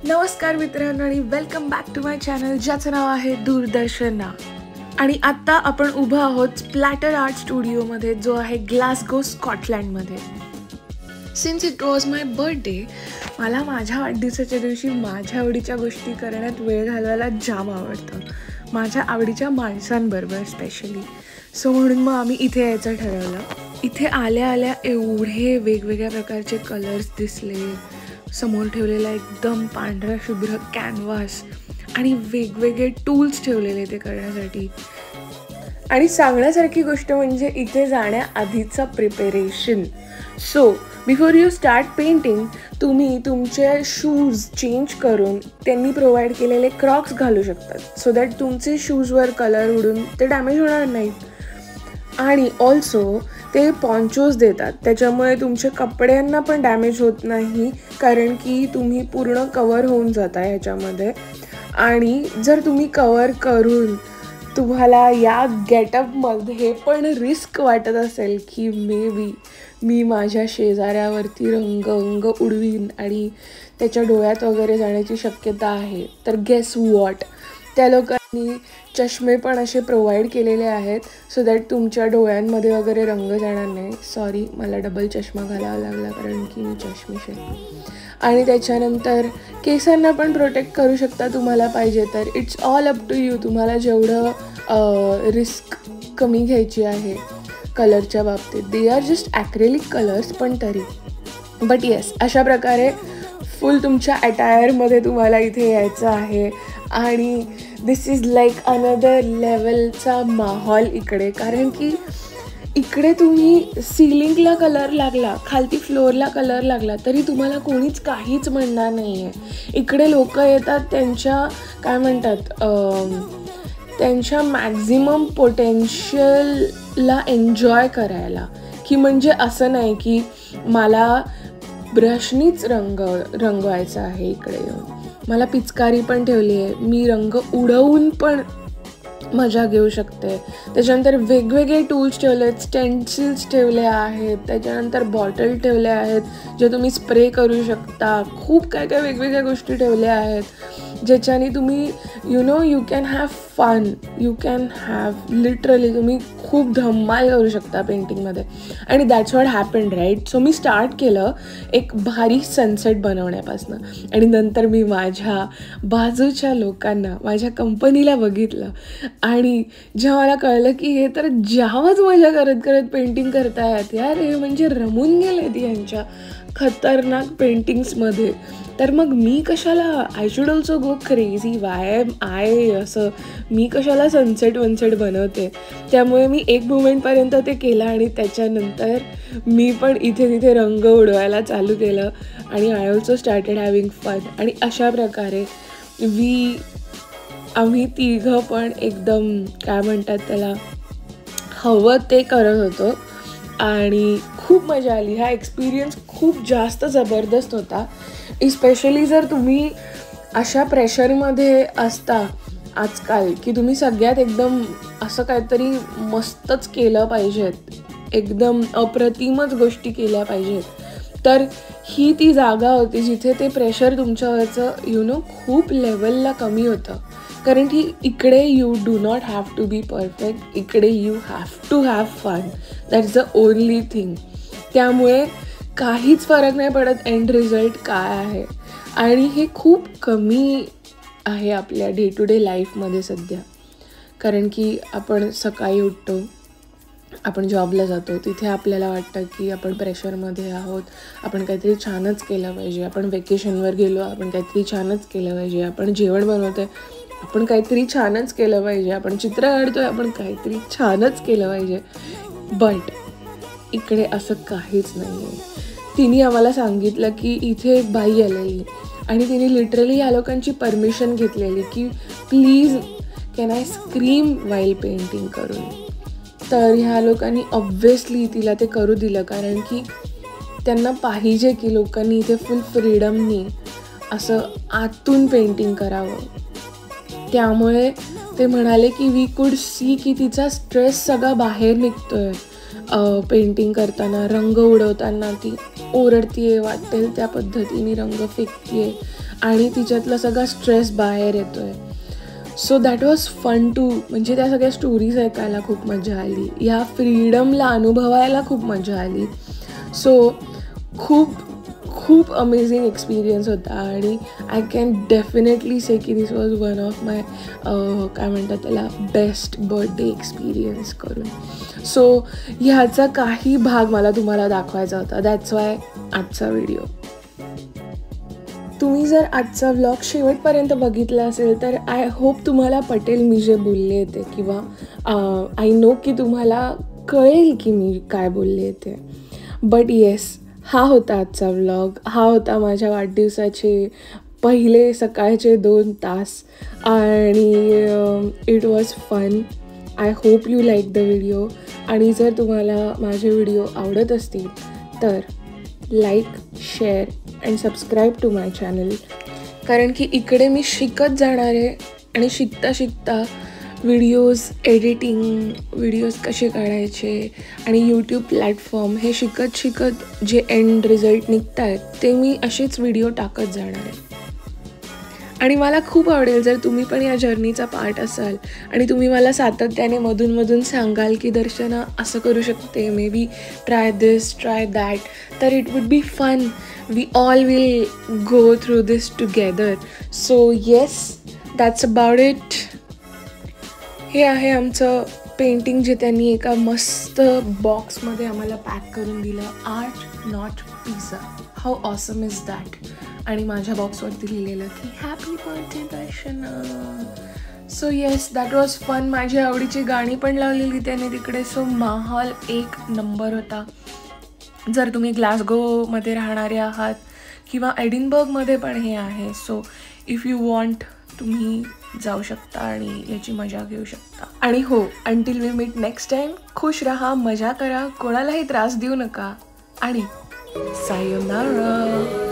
नमस्कार मित्रांनो आणि welcome back to my channel ज्याचं नाव आहे दूरदर्शना. आणि आत्ता आपण उभं आहोत स्प्लॅटर आर्ट स्टुडिओमध्ये, जो आहे ग्लासगो स्कॉटलँडमध्ये. Since it was my birthday, मला माझ्या वाढदिवसाच्या दिवशी माझ्या आवडीच्या गोष्टी करण्यात वेळ घालवायला जाम आवडतं, माझ्या आवडीच्या माणसांबरोबर स्पेशली. सो म्हणून मग आम्ही इथे यायचं ठरवलं. इथे आल्या आल्या एवढे वेगवेगळ्या प्रकारचे कलर्स दिसले, समोर ठेवलेला एकदम पांढरा शुभ्र कॅनव्हास आणि वेगवेगळे टूल्स ठेवलेले ते करण्यासाठी. आणि सांगण्यासारखी गोष्ट म्हणजे इथे जाण्याआधीचं preparation. So before you start painting, तुम्ही तुमचे शूज चेंज करून त्यांनी प्रोव्हाइड केलेले क्रॉक्स घालू शकतात, सो दॅट तुमचे शूजवर कलर उडून ते डॅमेज होणार नाहीत. आणि ऑल्सो ते पॉन्चोज देतात, त्याच्यामुळे तुमच्या कपड्यांना पण डॅमेज होत नाही, कारण की तुम्ही पूर्ण कवर होऊन जाता ह्याच्यामध्ये. आणि जर तुम्ही कवर करून तुम्हाला या गेटअपमध्ये पण रिस्क वाटत असेल की मे बी मी माझ्या शेजाऱ्यावरती रंग उडवीन आणि त्याच्या डोळ्यात वगैरे जाण्याची शक्यता आहे, तर गेस वॉट, त्या लोकांनी चष्मे पण असे प्रोव्हाइड केलेले आहेत, सो दॅट तुमच्या डोळ्यांमध्ये वगैरे रंग जाणार नाही. सॉरी, मला डबल चष्मा घालावा लागला कारण की मी चष्मीश आहे. आणि त्याच्यानंतर केसांना पण प्रोटेक्ट करू शकता तुम्हाला पाहिजे तर. It's all up to you, तुम्हाला जेवढं रिस्क कमी घ्यायची आहे कलरच्या बाबतीत. They are just acrylic colours पण तरी. बट येस, अशा प्रकारे फुल तुमच्या अटायरमध्ये तुम्हाला इथे यायचं आहे. आणि दिस इज लाईक अनदर लेवलचा माहोल इकडे, कारण की इकडे तुम्ही सिलिंगला कलर लागला, खालती फ्लोअरला कलर लागला तरी तुम्हाला कोणीच काहीच म्हणणार नाही आहे. इकडे लोक येतात त्यांच्या काय म्हणतात त्यांच्या मॅक्झिमम पोटेन्शियलला एन्जॉय करायला, की म्हणजे असं नाही की मला ब्रशनीच रंगवायचा आहे. इकडे येऊन मला पिचकारी पण ठेवली आहे, मी रंग उडवून पण मजा घेऊ शकते. त्याच्यानंतर वेगवेगळे टूल्स ठेवले आहेत, स्टेन्सिल्स ठेवले आहेत, त्याच्यानंतर बॉटल ठेवल्या आहेत जे तुम्ही स्प्रे करू शकता. खूप काय काय वेगवेगळ्या गोष्टी ठेवल्या आहेत ज्याच्याने तुम्ही you can have fun, you can have literally तुम्ही खूप धमाल करू शकता पेंटिंगमध्ये. आणि that's what happened, right. So मी स्टार्ट केलं एक भारी सनसेट बनवण्यापासून, आणि नंतर मी माझ्या बाजूच्या लोकांना, माझ्या कंपनीला बघितलं आणि जेव्हा मला कळलं की हे तर जामच मजा करत करत पेंटिंग करतायत यार, हे म्हणजे रमून गेलेत यांच्या खतरनाक पेंटिंग्समध्ये, तर मग मी कशाला, I should also go crazy, why am I, असं मी कशाला सनसेट बनवते. त्यामुळे मी एक मोमेंटपर्यंत ते केलं आणि त्याच्यानंतर मी पण इथे तिथे रंग उडवायला चालू केलं आणि I also started having fun. आणि अशा प्रकारे आम्ही तिघं पण एकदम काय म्हणतात त्याला, हवं ते करत होतो आणि खूप मजा आली. हा एक्सपिरियन्स खूप जास्त जबरदस्त होता. इस्पेशली जर तुम्ही अशा प्रेशरमध्ये असता आजकाल की तुम्ही सगळ्यात एकदम असं काहीतरी मस्तच केलं पाहिजेत, एकदम अप्रतिमच गोष्टी केल्या पाहिजेत, तर ही ती जागा होती जिथे ते प्रेशर तुमच्यावरचं खूप लेवलला कमी होतं. कारण की इकडे you do not have to be perfect, इकडे you have to have fun, that's the only thing. त्यामुळे काहीच फरक नाही पडत एंड रिझल्ट काय आहे. आणि हे खूप कमी आहे आपल्या डे टू डे लाईफमध्ये सध्या, कारण की आपण सकाळी उठतो, आपण जॉबला जातो, तिथे आपल्याला वाटतं की आपण प्रेशरमध्ये आहोत, आपण काहीतरी छानच केलं पाहिजे, आपण वेकेशनवर गेलो, आपण काहीतरी छानच केलं पाहिजे, आपण जेवण बनवतोय, आपण काहीतरी छानच केलं पाहिजे, आपण चित्र काढतोय, आपण काहीतरी छानच केलं पाहिजे. बट इकडे असं काहीच नाही आहे. तिने आम्हाला सांगितलं की इथे एक बाई आलेली आणि तिने लिटरली या लोकांची परमिशन घेतलेली की please can I scream while painting करून. तर ह्या लोकांनी ऑब्व्हियसली तिला ते करू दिलं, कारण की त्यांना पाहिजे की लोकांनी इथे फुल फ्रीडमनी असं आतून पेंटिंग करावं. त्यामुळे ते म्हणाले की वी कुड सी की तिचा स्ट्रेस सगळा बाहेर निघतोय पेंटिंग करताना, रंग उडवताना ती ओरडतीये, वाटेल त्या पद्धतीने रंग फेकतीये आणि तिच्यातला सगळा स्ट्रेस बाहेर येतोय. So that was fun too, म्हणजे त्या सगळ्या स्टोरीज ऐकायला खूप मजा आली, ह्या फ्रीडमला अनुभवायला खूप मजा आली. सो खूप खूप अमेझिंग एक्सपिरियन्स होता आणि आय कॅन डेफिनेटली से की दिस वॉज वन ऑफ माय काय म्हणतात त्याला बेस्ट बर्थडे एक्सपिरियन्स करून. सो ह्याचा काही भाग मला तुम्हाला दाखवायचा होता, दॅट्स वाय आजचा व्हिडिओ. तुम्ही जर आजचा व्लॉग शेवटपर्यंत बघितला असेल तर आय होप तुम्हाला पटेल मी जे बोलले ते, किंवा आय नो की तुम्हाला कळेल की मी काय बोलले ते. बट येस, हा होता आजचा व्लॉग. हा होता माझ्या वाढदिवसाचे पहिले सकाळचे 2 तास आणि it was fun. I hope you like the video. आणि जर तुम्हाला माझे व्हिडिओ आवडत असतील तर like, share and subscribe to my channel, कारण की इकडे मी शिकत जाणार आहे आणि शिकता शिकता व्हिडिओज एडिटिंग, व्हिडिओज कसे काढायचे आणि यूट्यूब प्लॅटफॉर्म हे शिकत शिकत जे एंड रिझल्ट निघत आहेत ते मी असेच व्हिडिओ टाकत जाणार आहे. आणि मला खूप आवडेल जर तुम्ही पण या जर्नीचा पार्ट असाल आणि तुम्ही मला सातत्याने मधून सांगाल की दर्शना असं करू शकते, may be try this, try that, तर it would be fun. We all will go through this together. So yes, that's about it. हे आहे आमचं पेंटिंग जे त्यांनी एका मस्त बॉक्समध्ये आम्हाला पॅक करून दिलं. Art not pizza, how awesome is that. आणि माझ्या बॉक्सवरती लिहिलेलं की happy birthday Darshana. So yes, that was fun. माझ्या आवडीची गाणी पण लावलेली त्याने तिकडे. सो माहोल एक नंबर होता. जर तुम्ही ग्लासगोमध्ये राहणारे आहात किंवा एडिनबर्गमध्ये पण हे आहे, सो इफ यू वॉन्ट तुम्ही जाऊ शकता आणि याची मजा घेऊ शकता. आणि हो, until we meet next time, खुश राहा, मजा करा, कोणालाही त्रास देऊ नका आणि सायोनारा.